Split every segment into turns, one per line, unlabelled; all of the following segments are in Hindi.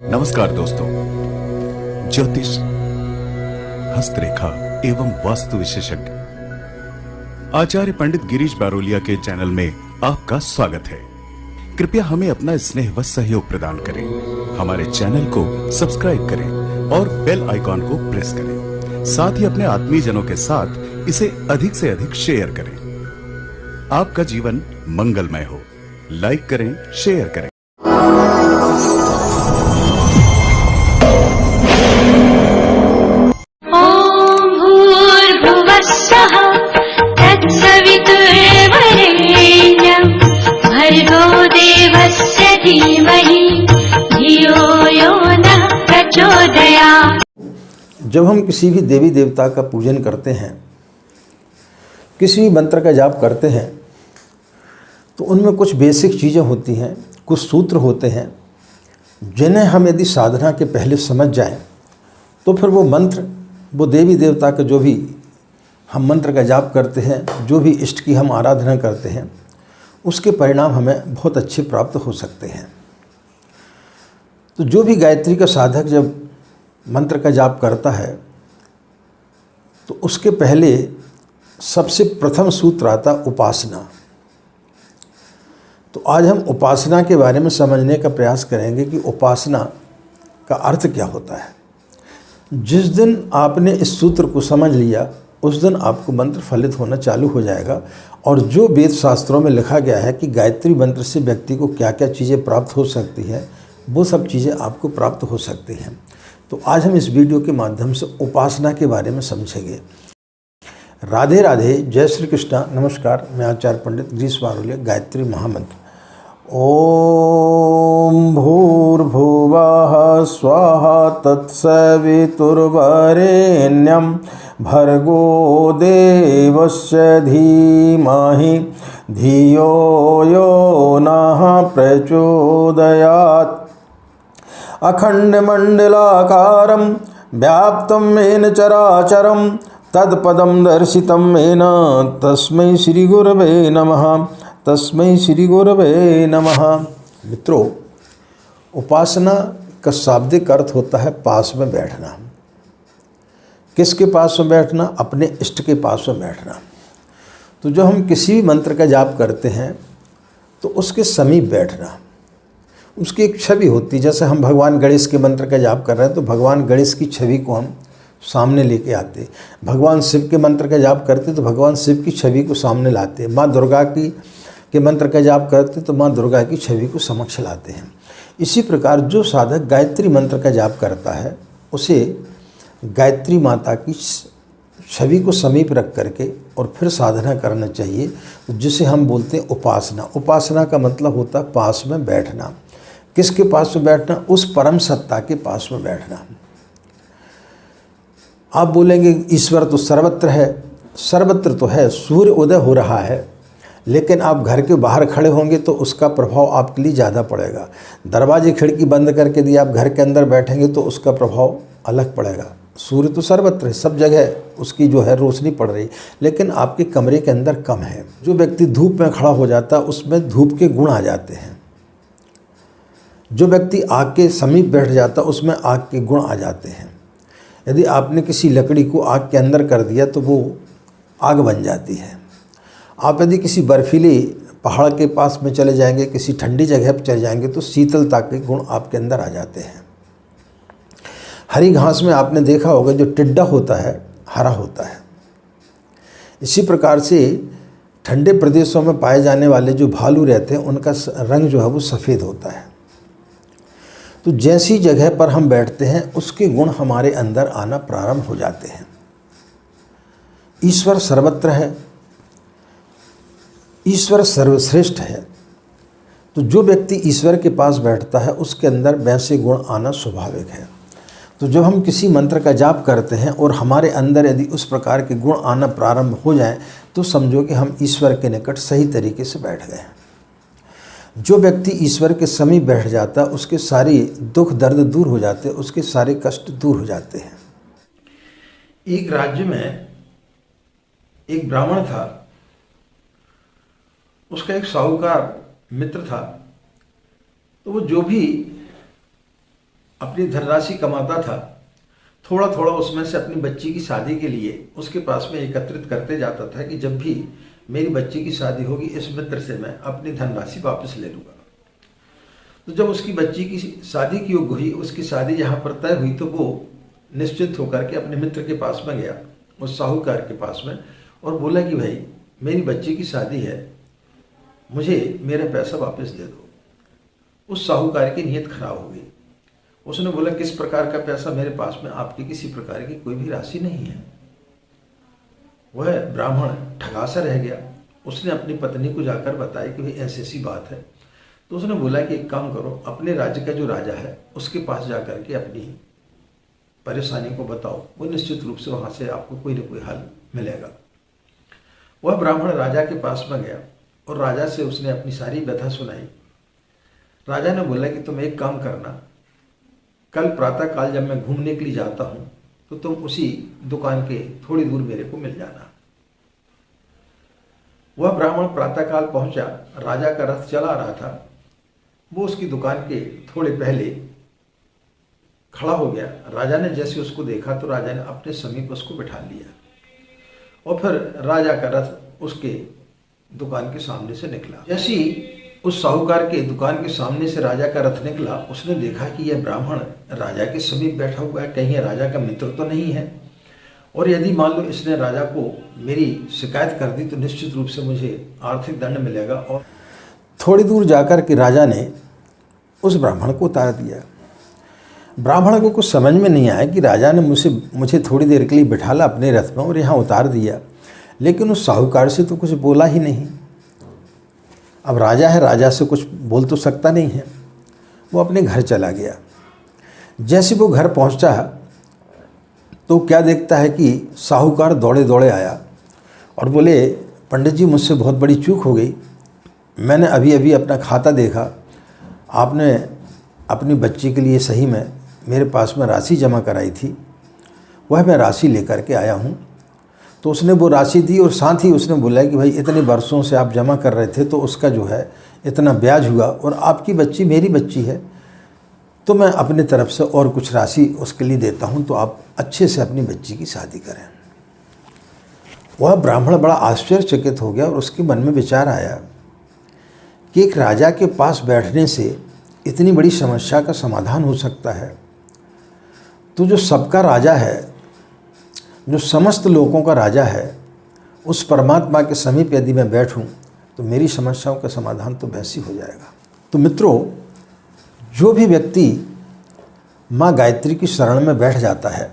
नमस्कार दोस्तों, ज्योतिष, हस्तरेखा एवं वास्तु विशेषज्ञ आचार्य पंडित गिरीश बारोलिया के चैनल में आपका स्वागत है। कृपया हमें अपना स्नेह व सहयोग प्रदान करें। हमारे चैनल को सब्सक्राइब करें और बेल आइकॉन को प्रेस करें। साथ ही अपने आत्मीयजनों के साथ इसे अधिक से अधिक शेयर करें। आपका जीवन मंगलमय हो। लाइक करें, शेयर करें।
भर्गो देवस्य धीमहि धियो यो नः प्रचोदयात्।
जब हम किसी भी देवी देवता का पूजन करते हैं, किसी भी मंत्र का जाप करते हैं, तो उनमें कुछ बेसिक चीज़ें होती हैं, कुछ सूत्र होते हैं जिन्हें हम यदि साधना के पहले समझ जाएं, तो फिर वो मंत्र, वो देवी देवता का जो भी हम मंत्र का जाप करते हैं, जो भी इष्ट की हम आराधना करते हैं, उसके परिणाम हमें बहुत अच्छे प्राप्त हो सकते हैं। तो जो भी गायत्री का साधक जब मंत्र का जाप करता है, तो उसके पहले सबसे प्रथम सूत्र आता उपासना। तो आज हम उपासना के बारे में समझने का प्रयास करेंगे कि उपासना का अर्थ क्या होता है। जिस दिन आपने इस सूत्र को समझ लिया, उस दिन आपको मंत्र फलित होना चालू हो जाएगा। और जो वेद शास्त्रों में लिखा गया है कि गायत्री मंत्र से व्यक्ति को क्या क्या चीज़ें प्राप्त हो सकती हैं, वो सब चीज़ें आपको प्राप्त हो सकती हैं। तो आज हम इस वीडियो के माध्यम से उपासना के बारे में समझेंगे। राधे राधे, जय श्री कृष्णा। नमस्कार, मैं आचार्य पंडित गिरीश बारोलिया। गायत्री महामंत्र। ओम भूर्भुवः स्वाहा तत्सवितुर्वरेण्यं भर्गो देवस्य धीमहि धियो यो नः प्रचोदयात्। अखण्डमण्डलाकारं व्याप्तं येन चराचरं तत्पदं दर्शितं येन तस्मै श्रीगुरवे नमः। तस्मै श्री गुरवे नमः। मित्रों, उपासना का शाब्दिक अर्थ होता है पास में बैठना। किसके पास में बैठना? अपने इष्ट के पास में बैठना। तो जो हम किसी भी मंत्र का जाप करते हैं, तो उसके समीप बैठना। उसकी एक छवि होती है। जैसे हम भगवान गणेश के मंत्र का जाप कर रहे हैं, तो भगवान गणेश की छवि को हम सामने लेके आते। भगवान शिव के मंत्र का जाप करते तो भगवान शिव की छवि को सामने लाते। माँ दुर्गा के मंत्र का जाप करते तो माँ दुर्गा की छवि को समक्ष लाते हैं। इसी प्रकार जो साधक गायत्री मंत्र का जाप करता है, उसे गायत्री माता की छवि को समीप रख करके और फिर साधना करना चाहिए, जिसे हम बोलते हैं उपासना। उपासना का मतलब होता है पास में बैठना। किसके पास में बैठना? उस परम सत्ता के पास में बैठना। आप बोलेंगे ईश्वर तो सर्वत्र है। सर्वत्र तो है, सूर्य उदय हो रहा है, लेकिन आप घर के बाहर खड़े होंगे तो उसका प्रभाव आपके लिए ज़्यादा पड़ेगा। दरवाजे खिड़की बंद करके यदि आप घर के अंदर बैठेंगे तो उसका प्रभाव अलग पड़ेगा। सूर्य तो सर्वत्र है, सब जगह उसकी जो है रोशनी पड़ रही, लेकिन आपके कमरे के अंदर कम है। जो व्यक्ति धूप में खड़ा हो जाता है, उसमें धूप के गुण आ जाते हैं। जो व्यक्ति आग के समीप बैठ जाता है, उसमें आग के गुण आ जाते हैं। यदि आपने किसी लकड़ी को आग के अंदर कर दिया तो वो आग बन जाती है। आप यदि किसी बर्फीले पहाड़ के पास में चले जाएंगे, किसी ठंडी जगह पर चले जाएंगे, तो शीतलता के गुण आपके अंदर आ जाते हैं। हरी घास में आपने देखा होगा जो टिड्डा होता है, हरा होता है। इसी प्रकार से ठंडे प्रदेशों में पाए जाने वाले जो भालू रहते हैं, उनका रंग जो है वो सफ़ेद होता है। तो जैसी जगह पर हम बैठते हैं, उसके गुण हमारे अंदर आना प्रारंभ हो जाते हैं। ईश्वर सर्वत्र है, ईश्वर सर्वश्रेष्ठ है। तो जो व्यक्ति ईश्वर के पास बैठता है, उसके अंदर वैसे गुण आना स्वाभाविक है। तो जब हम किसी मंत्र का जाप करते हैं और हमारे अंदर यदि उस प्रकार के गुण आना प्रारंभ हो जाएं, तो समझो कि हम ईश्वर के निकट सही तरीके से बैठ गए हैं। जो व्यक्ति ईश्वर के समीप बैठ जाता है, उसके सारी दुख दर्द दूर हो जाते हैं, उसके सारे कष्ट दूर हो जाते हैं। एक राज्य में एक ब्राह्मण था। उसका एक साहूकार मित्र था। तो वो जो भी अपनी धनराशि कमाता था, थोड़ा थोड़ा उसमें से अपनी बच्ची की शादी के लिए उसके पास में एकत्रित करते जाता था कि जब भी मेरी बच्ची की शादी होगी इस मित्र से मैं अपनी धनराशि वापस ले लूँगा। तो जब उसकी बच्ची की शादी की योग हुई, उसकी शादी जहाँ पर तय हुई, तो वो निश्चिंत होकर के अपने मित्र के पास में गया, उस साहूकार के पास में, और बोला कि भाई मेरी बच्ची की शादी है, मुझे मेरा पैसा वापस दे दो। उस साहूकार की नीयत खराब हो गई। उसने बोला किस प्रकार का पैसा, मेरे पास में आपकी किसी प्रकार की कोई भी राशि नहीं है। वह ब्राह्मण ठगा सा रह गया। उसने अपनी पत्नी को जाकर बताया कि भाई ऐसी ऐसी बात है। तो उसने बोला कि एक काम करो, अपने राज्य का जो राजा है उसके पास जाकर के अपनी परेशानी को बताओ, वो निश्चित रूप से वहाँ से आपको कोई ना कोई हल मिलेगा। वह ब्राह्मण राजा के पास में गया और राजा से उसने अपनी सारी व्यथा सुनाई। राजा ने बोला कि तुम एक काम करना, कल प्रातः काल जब मैं घूमने के लिए जाता हूँ तो तुम उसी दुकान के थोड़ी दूर मेरे को मिल जाना। वह ब्राह्मण प्रातःकाल पहुंचा, राजा का रथ चला रहा था, वो उसकी दुकान के थोड़े पहले खड़ा हो गया। राजा ने जैसे उसको देखा तो राजा ने अपने समीप उसको बिठा लिया और फिर राजा का रथ उसके दुकान के सामने से निकला। जैसे ही उस साहूकार के दुकान के सामने से राजा का रथ निकला, उसने देखा कि यह ब्राह्मण राजा के समीप बैठा हुआ है, कहीं राजा का मित्र तो नहीं है, और यदि मान लो इसने राजा को मेरी शिकायत कर दी तो निश्चित रूप से मुझे आर्थिक दंड मिलेगा। और थोड़ी दूर जाकर के राजा ने उस ब्राह्मण को उतार दिया। ब्राह्मण को कुछ समझ में नहीं आया कि राजा ने मुझे थोड़ी देर के लिए बिठाला अपने रथ में और यहाँ उतार दिया, लेकिन उस साहूकार से तो कुछ बोला ही नहीं। अब राजा है, राजा से कुछ बोल तो सकता नहीं है। वो अपने घर चला गया। जैसे वो घर पहुंचा तो क्या देखता है कि साहूकार दौड़े दौड़े आया और बोले, पंडित जी मुझसे बहुत बड़ी चूक हो गई। मैंने अभी अभी अपना खाता देखा, आपने अपनी बच्ची के लिए सही में मेरे पास में राशि जमा कराई थी, वह मैं राशि लेकर के आया हूँ। तो उसने वो राशि दी और साथ ही उसने बोला कि भाई इतने वर्षों से आप जमा कर रहे थे तो उसका जो है इतना ब्याज हुआ, और आपकी बच्ची मेरी बच्ची है तो मैं अपने तरफ से और कुछ राशि उसके लिए देता हूँ, तो आप अच्छे से अपनी बच्ची की शादी करें। वह ब्राह्मण बड़ा आश्चर्यचकित हो गया और उसके मन में विचार आया कि एक राजा के पास बैठने से इतनी बड़ी समस्या का समाधान हो सकता है, तो जो सबका राजा है, जो समस्त लोगों का राजा है, उस परमात्मा के समीप यदि मैं बैठूं तो मेरी समस्याओं का समाधान तो वैसे ही हो जाएगा। तो मित्रों, जो भी व्यक्ति माँ गायत्री की शरण में बैठ जाता है,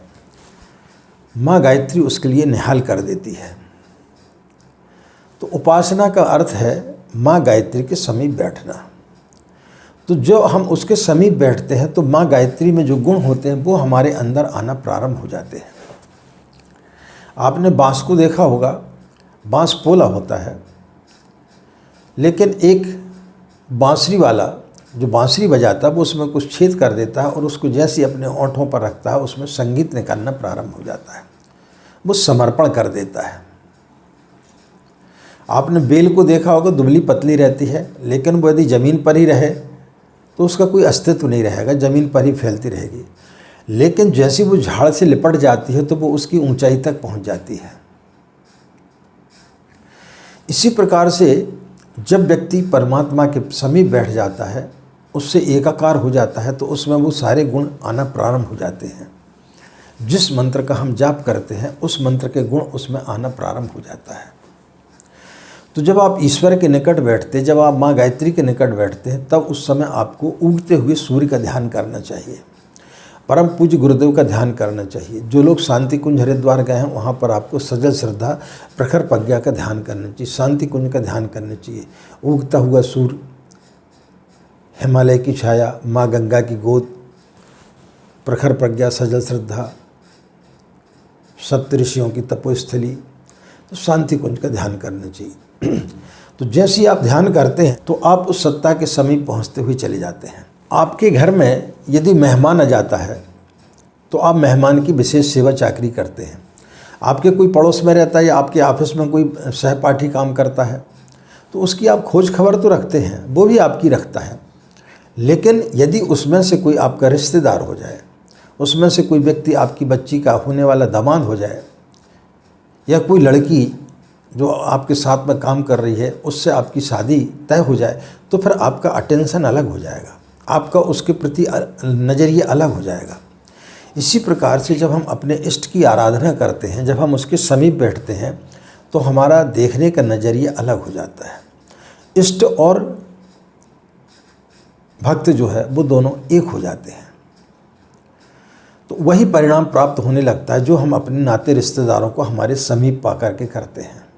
माँ गायत्री उसके लिए निहाल कर देती है। तो उपासना का अर्थ है माँ गायत्री के समीप बैठना। तो जो हम उसके समीप बैठते हैं तो माँ गायत्री में जो गुण होते हैं वो हमारे अंदर आना प्रारंभ हो जाते हैं। आपने बांस को देखा होगा, बांस पोला होता है, लेकिन एक बांसुरी वाला जो बांसुरी बजाता है वो उसमें कुछ छेद कर देता है और उसको जैसे अपने ओंठों पर रखता है उसमें संगीत निकलना प्रारंभ हो जाता है, वो समर्पण कर देता है। आपने बेल को देखा होगा, दुबली पतली रहती है, लेकिन वो यदि ज़मीन पर ही रहे तो उसका कोई अस्तित्व नहीं रहेगा, ज़मीन पर ही फैलती रहेगी। लेकिन जैसी वो झाड़ से लिपट जाती है तो वो उसकी ऊंचाई तक पहुंच जाती है। इसी प्रकार से जब व्यक्ति परमात्मा के समीप बैठ जाता है, उससे एकाकार हो जाता है, तो उसमें वो सारे गुण आना प्रारंभ हो जाते हैं। जिस मंत्र का हम जाप करते हैं उस मंत्र के गुण उसमें आना प्रारंभ हो जाता है। तो जब आप ईश्वर के निकट बैठते, जब आप माँ गायत्री के निकट बैठते हैं, तब उस समय आपको उगते हुए सूर्य का ध्यान करना चाहिए, परम पूज्य गुरुदेव का ध्यान करना चाहिए। जो लोग शांति कुंज हरिद्वार गए हैं वहाँ पर आपको सजल श्रद्धा प्रखर प्रज्ञा का ध्यान करना चाहिए, शांति कुंज का ध्यान करना चाहिए। उगता हुआ सूर्य, हिमालय की छाया, माँ गंगा की गोद, प्रखर प्रज्ञा, सजल श्रद्धा, सप्त ऋषियों की तपोस्थली, तो शांति कुंज का ध्यान करना चाहिए। तो जैसे ही आप ध्यान करते हैं तो आप उस सत्ता के समीप पहुँचते हुए चले जाते हैं। आपके घर में यदि मेहमान आ जाता है तो आप मेहमान की विशेष सेवा चाकरी करते हैं। आपके कोई पड़ोस में रहता है या आपके ऑफिस में कोई सहपाठी काम करता है तो उसकी आप खोज खबर तो रखते हैं, वो भी आपकी रखता है, लेकिन यदि उसमें से कोई आपका रिश्तेदार हो जाए, उसमें से कोई व्यक्ति आपकी बच्ची का होने वाला दामाद हो जाए, या कोई लड़की जो आपके साथ में काम कर रही है उससे आपकी शादी तय हो जाए, तो फिर आपका अटेंशन अलग हो जाएगा, आपका उसके प्रति नज़रिया अलग हो जाएगा। इसी प्रकार से जब हम अपने इष्ट की आराधना करते हैं, जब हम उसके समीप बैठते हैं, तो हमारा देखने का नज़रिया अलग हो जाता है। इष्ट और भक्त जो है वो दोनों एक हो जाते हैं, तो वही परिणाम प्राप्त होने लगता है जो हम अपने नाते रिश्तेदारों को हमारे समीप पा करके करते हैं।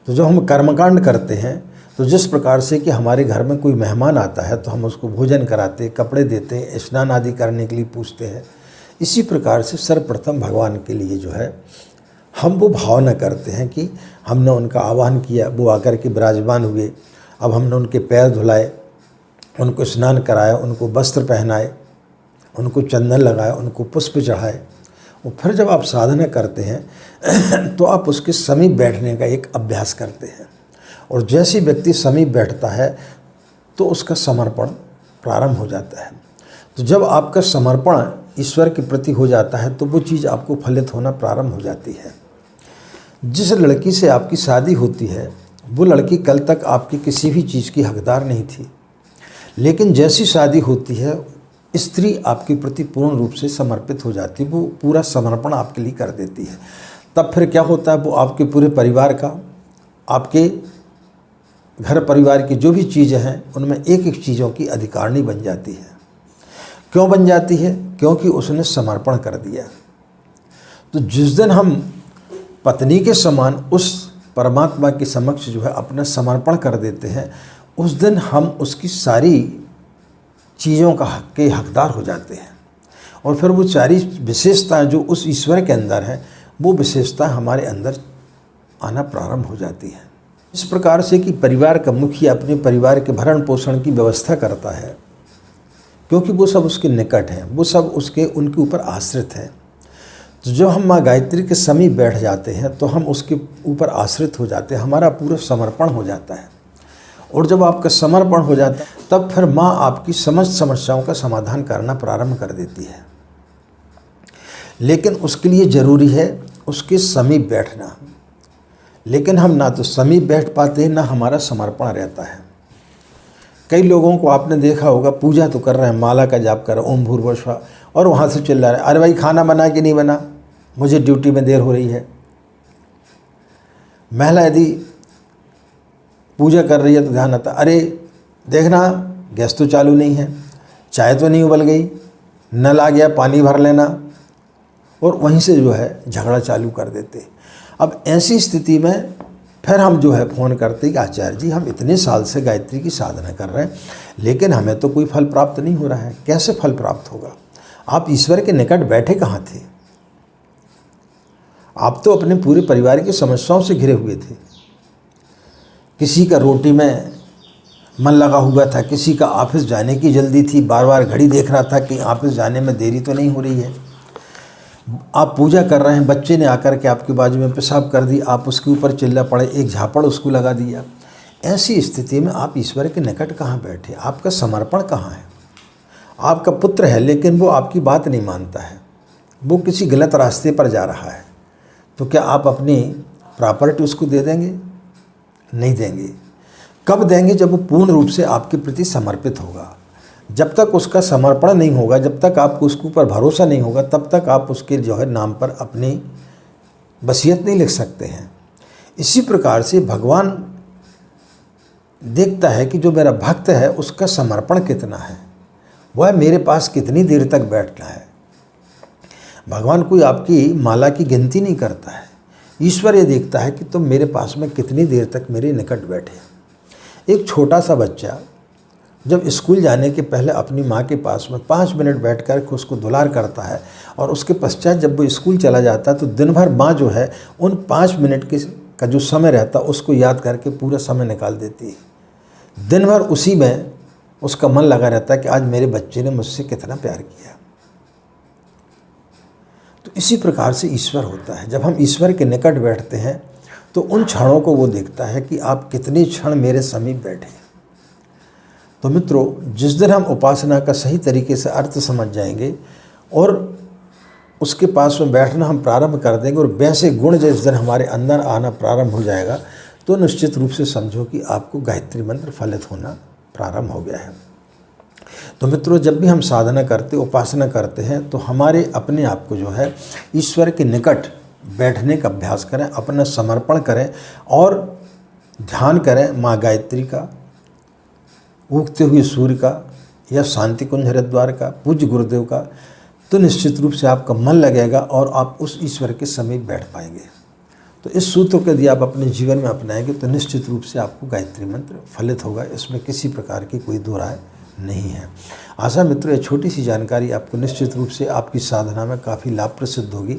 तो जब हम कर्मकांड करते हैं, तो जिस प्रकार से कि हमारे घर में कोई मेहमान आता है तो हम उसको भोजन कराते, कपड़े देते, स्नान आदि करने के लिए पूछते हैं, इसी प्रकार से सर्वप्रथम भगवान के लिए जो है हम वो भावना करते हैं कि हमने उनका आह्वान किया, वो आकर के विराजमान हुए, अब हमने उनके पैर धुलाए, उनको स्नान कराया, उनको वस्त्र पहनाए, उनको चंदन लगाया, उनको पुष्प चढ़ाए, और फिर जब आप साधना करते हैं तो आप उसके समीप बैठने का एक अभ्यास करते हैं। और जैसे व्यक्ति समीप बैठता है तो उसका समर्पण प्रारंभ हो जाता है। तो जब आपका समर्पण ईश्वर के प्रति हो जाता है तो वो चीज़ आपको फलित होना प्रारंभ हो जाती है। जिस लड़की से आपकी शादी होती है वो लड़की कल तक आपकी किसी भी चीज़ की हकदार नहीं थी, लेकिन जैसी शादी होती है स्त्री आपके प्रति पूर्ण रूप से समर्पित हो जाती है, वो पूरा समर्पण आपके लिए कर देती है। तब फिर क्या होता है, वो आपके पूरे परिवार का, आपके घर परिवार की जो भी चीज़ें हैं उनमें एक एक चीज़ों की अधिकारिणी बन जाती है। क्यों बन जाती है? क्योंकि उसने समर्पण कर दिया। तो जिस दिन हम पत्नी के समान उस परमात्मा के समक्ष जो है अपना समर्पण कर देते हैं, उस दिन हम उसकी सारी चीज़ों का के हकदार हो जाते हैं, और फिर वो सारी विशेषताएं जो उस ईश्वर के अंदर हैं वो विशेषताएं हमारे अंदर आना प्रारंभ हो जाती हैं। इस प्रकार से कि परिवार का मुखिया अपने परिवार के भरण पोषण की व्यवस्था करता है, क्योंकि वो सब उसके निकट हैं, वो सब उनके ऊपर आश्रित हैं। तो जब हम माँ गायत्री के समीप बैठ जाते हैं तो हम उसके ऊपर आश्रित हो जाते हैं, हमारा पूरा समर्पण हो जाता है। और जब आपका समर्पण हो जाता है तब फिर माँ आपकी समस्त समस्याओं का समाधान करना प्रारंभ कर देती है। लेकिन उसके लिए ज़रूरी है उसके समीप बैठना। लेकिन हम ना तो समीप बैठ पाते हैं, ना हमारा समर्पण रहता है। कई लोगों को आपने देखा होगा, पूजा तो कर रहे हैं, माला का जाप कर रहे हैं, ओम भूर्भुवः स्वः, और वहाँ से चिल्ला रहे, अरे भाई खाना बना कि नहीं बना, मुझे ड्यूटी में देर हो रही है। महिला यदि पूजा कर रही है तो ध्यान आता, अरे देखना गैस तो चालू नहीं है, चाय तो नहीं उबल गई, नल आ गया पानी भर लेना, और वहीं से जो है झगड़ा चालू कर देते। अब ऐसी स्थिति में फिर हम जो है फ़ोन करते कि आचार्य जी हम इतने साल से गायत्री की साधना कर रहे हैं, लेकिन हमें तो कोई फल प्राप्त नहीं हो रहा है, कैसे फल प्राप्त होगा? आप ईश्वर के निकट बैठे कहाँ थे? आप तो अपने पूरे परिवार की समस्याओं से घिरे हुए थे। किसी का रोटी में मन लगा हुआ था, किसी का ऑफिस जाने की जल्दी थी, बार बार घड़ी देख रहा था कि ऑफिस जाने में देरी तो नहीं हो रही है। आप पूजा कर रहे हैं, बच्चे ने आकर के आपके बाजू में पेशाब कर दी, आप उसके ऊपर चिल्ला पड़े, एक झापड़ उसको लगा दिया। ऐसी स्थिति में आप ईश्वर के निकट कहाँ बैठे? आपका समर्पण कहाँ है? आपका पुत्र है लेकिन वो आपकी बात नहीं मानता है, वो किसी गलत रास्ते पर जा रहा है, तो क्या आप अपनी प्रॉपर्टी उसको दे देंगे? नहीं देंगे। कब देंगे? जब वो पूर्ण रूप से आपके प्रति समर्पित होगा। जब तक उसका समर्पण नहीं होगा, जब तक आपको उसके ऊपर भरोसा नहीं होगा, तब तक आप उसके जो है नाम पर अपनी वसीयत नहीं लिख सकते हैं। इसी प्रकार से भगवान देखता है कि जो मेरा भक्त है उसका समर्पण कितना है, वह मेरे पास कितनी देर तक बैठना है। भगवान कोई आपकी माला की गिनती नहीं करता है, ईश्वर ये देखता है कि तुम मेरे पास में कितनी देर तक मेरे निकट बैठे। एक छोटा सा बच्चा जब स्कूल जाने के पहले अपनी माँ के पास में 5 मिनट बैठकर उसको दुलार करता है, और उसके पश्चात जब वो स्कूल चला जाता है तो दिन भर माँ जो है उन 5 मिनट का जो समय रहता है उसको याद करके पूरा समय निकाल देती है। दिन भर उसी में उसका मन लगा रहता है कि आज मेरे बच्चे ने मुझसे कितना प्यार किया। तो इसी प्रकार से ईश्वर होता है। जब हम ईश्वर के निकट बैठते हैं तो उन क्षणों को वो देखता है कि आप कितने क्षण मेरे समीप बैठे। तो मित्रों, जिस दिन हम उपासना का सही तरीके से अर्थ समझ जाएंगे और उसके पास में बैठना हम प्रारंभ कर देंगे और वैसे गुण जिस दिन हमारे अंदर आना प्रारंभ हो जाएगा, तो निश्चित रूप से समझो कि आपको गायत्री मंत्र फलित होना प्रारंभ हो गया है। तो मित्रों, जब भी हम साधना करते, उपासना करते हैं, तो हमारे अपने आप को जो है ईश्वर के निकट बैठने का अभ्यास करें, अपना समर्पण करें और ध्यान करें माँ गायत्री का, उगते हुए सूर्य का या शांति कुंज हरिद्वार का, पूज्य गुरुदेव का। तो निश्चित रूप से आपका मन लगेगा और आप उस ईश्वर के समीप बैठ पाएंगे। तो इस सूत्र को यदि आप अपने जीवन में अपनाएंगे तो निश्चित रूप से आपको गायत्री मंत्र फलित होगा, इसमें किसी प्रकार की कोई दो राय नहीं है। आशा मित्रों, ये छोटी सी जानकारी आपको निश्चित रूप से आपकी साधना में काफ़ी लाभ प्रसिद्ध होगी।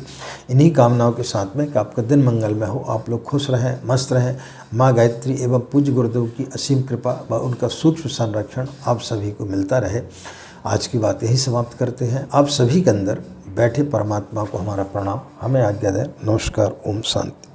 इन्हीं कामनाओं के साथ में कि आपका दिन मंगलमय हो, आप लोग खुश रहें, मस्त रहें। माँ गायत्री एवं पूज्य गुरुदेव की असीम कृपा व उनका सूक्ष्म संरक्षण आप सभी को मिलता रहे। आज की बात यही समाप्त करते हैं। आप सभी के अंदर बैठे परमात्मा को हमारा प्रणाम, हमें आज्ञा दें। नमस्कार, ओम शांति।